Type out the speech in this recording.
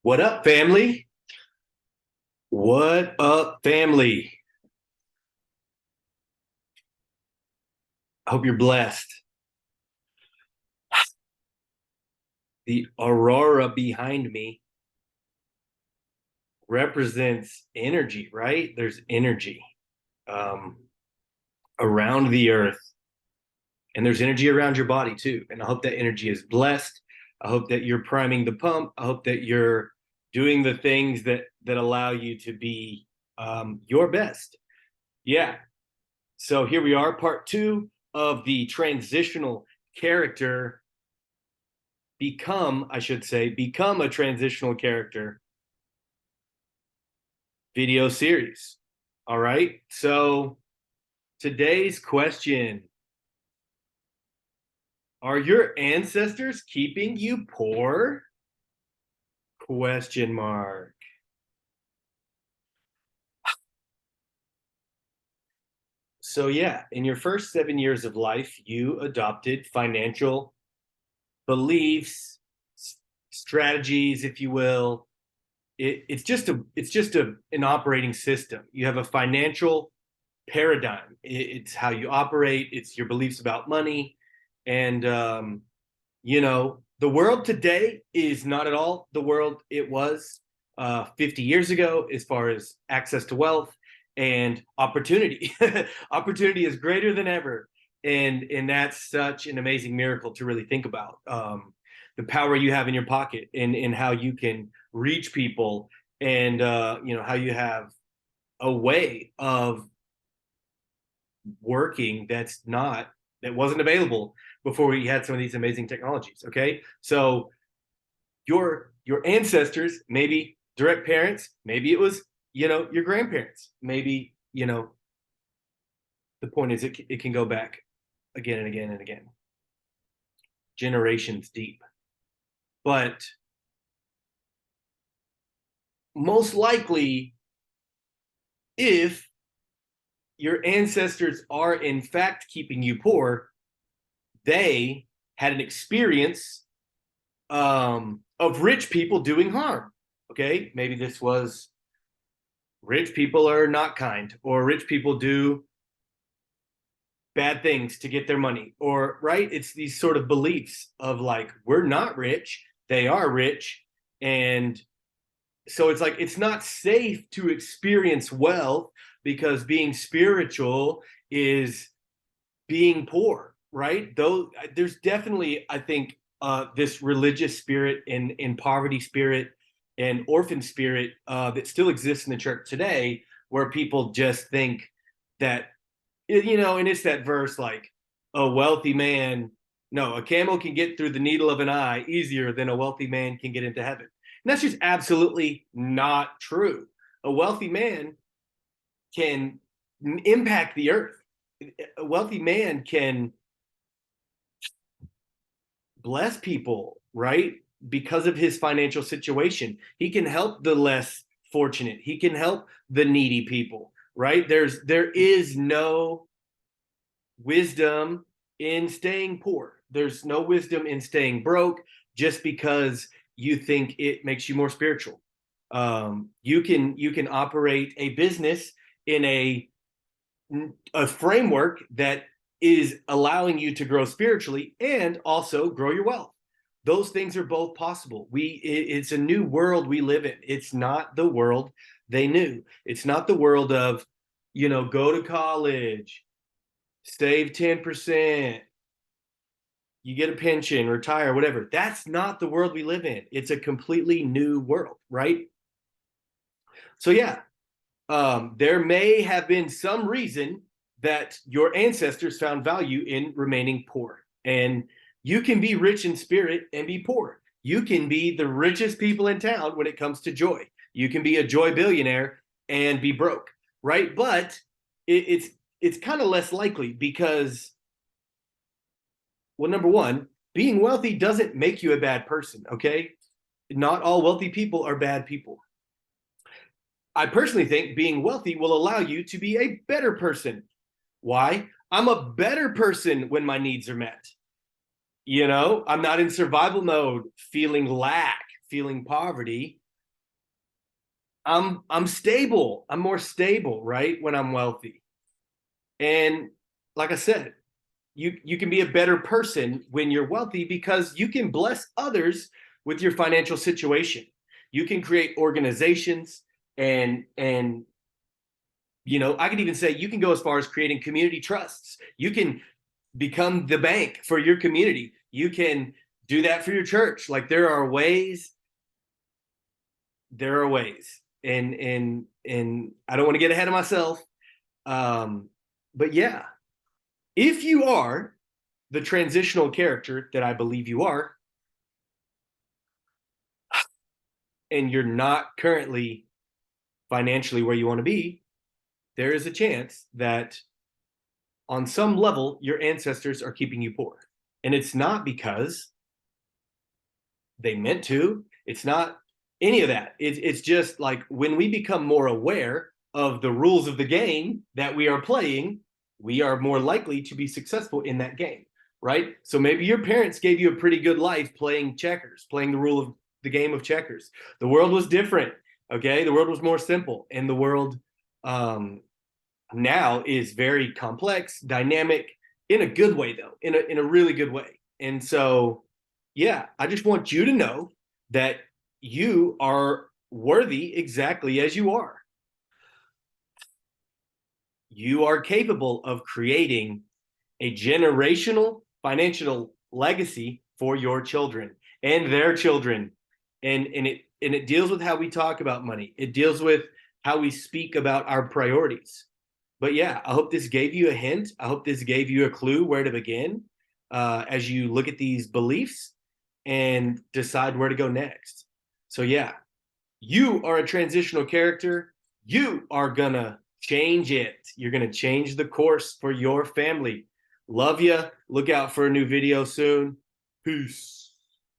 What up, family? What up, family? I hope you're blessed. The aurora behind me represents energy, right? There's energy um, around the earth, and there's energy around your body too. And I hope that energy is blessed. I hope that you're priming the pump. I hope that you're doing the things that allow you to be your best. Yeah. So here we are, part two of the transitional character I should say, become a transitional character video series. All right. So today's question: are your ancestors keeping you poor? Question mark. So yeah, in your first 7 years of life, you adopted financial beliefs, strategies, if you will. It's just an operating system. You have a financial paradigm. It's how you operate. It's your beliefs about money, and the world today is not at all the world it was 50 years ago as far as access to wealth and opportunity. Opportunity is greater than ever, and that's such an amazing miracle to really think about. The power you have in your pocket and how you can reach people, and how you have a way of working that wasn't available before we had some of these amazing technologies. Okay, so your ancestors, maybe direct parents, maybe it was your grandparents, maybe the point is it can go back again and again and again, generations deep. But most likely, if your ancestors are in fact keeping you poor, they had an experience of rich people doing harm. Okay, maybe this was rich people are not kind, or rich people do bad things to get their money, or right. It's these sort of beliefs of like, we're not rich, they are rich. And so it's like it's not safe to experience wealth, because being spiritual is being poor, right? Though there's definitely, I think, this religious spirit and poverty spirit and orphan spirit that still exists in the church today, where people just think that, and it's that verse like, a wealthy man, no, a camel can get through the needle of an eye easier than a wealthy man can get into heaven. And that's just absolutely not true. A wealthy man can impact the earth. A wealthy man can bless people, right? Because of his financial situation. He can help the less fortunate. He can help the needy people, right? There is no wisdom in staying poor. There's no wisdom in staying broke just because you think it makes you more spiritual. You can operate a business in a framework that is allowing you to grow spiritually and also grow your wealth. Those things are both possible. It's a new world we live in. It's not the world they knew. It's not the world of, go to college, save 10%, you get a pension, retire, whatever. That's not the world we live in. It's a completely new world, right? So yeah, there may have been some reason that your ancestors found value in remaining poor. And you can be rich in spirit and be poor. You can be the richest people in town when it comes to joy. You can be a joy billionaire and be broke, right? But it's kind of less likely because, well, number one, being wealthy doesn't make you a bad person, okay? Not all wealthy people are bad people. I personally think being wealthy will allow you to be a better person. Why? I'm a better person when my needs are met. I'm not in survival mode, feeling lack, feeling poverty. I'm stable. I'm more stable, right? When I'm wealthy. And like I said, you can be a better person when you're wealthy because you can bless others with your financial situation. You can create organizations and I could even say you can go as far as creating community trusts. You can become the bank for your community. You can do that for your church. Like there are ways. And I don't want to get ahead of myself. But yeah, if you are the transitional character that I believe you are, and you're not currently financially where you want to be, there is a chance that on some level your ancestors are keeping you poor. And it's not because they meant to, it's not any of that. It's just like when we become more aware of the rules of the game that we are playing, we are more likely to be successful in that game, right? So maybe your parents gave you a pretty good life playing checkers, playing the rule of the game of checkers. The world was different, okay? The world was more simple, and the world um, now is very complex, dynamic, in a good way though, in a really good way. And so, yeah, I just want you to know that you are worthy exactly as you are. You are capable of creating a generational financial legacy for your children and their children. And it deals with how we talk about money. It deals with how we speak about our priorities. But yeah, I hope this gave you a hint. I hope this gave you a clue where to begin as you look at these beliefs and decide where to go next. So yeah, you are a transitional character. You are gonna change it. You're gonna change the course for your family. Love ya. Look out for a new video soon. Peace.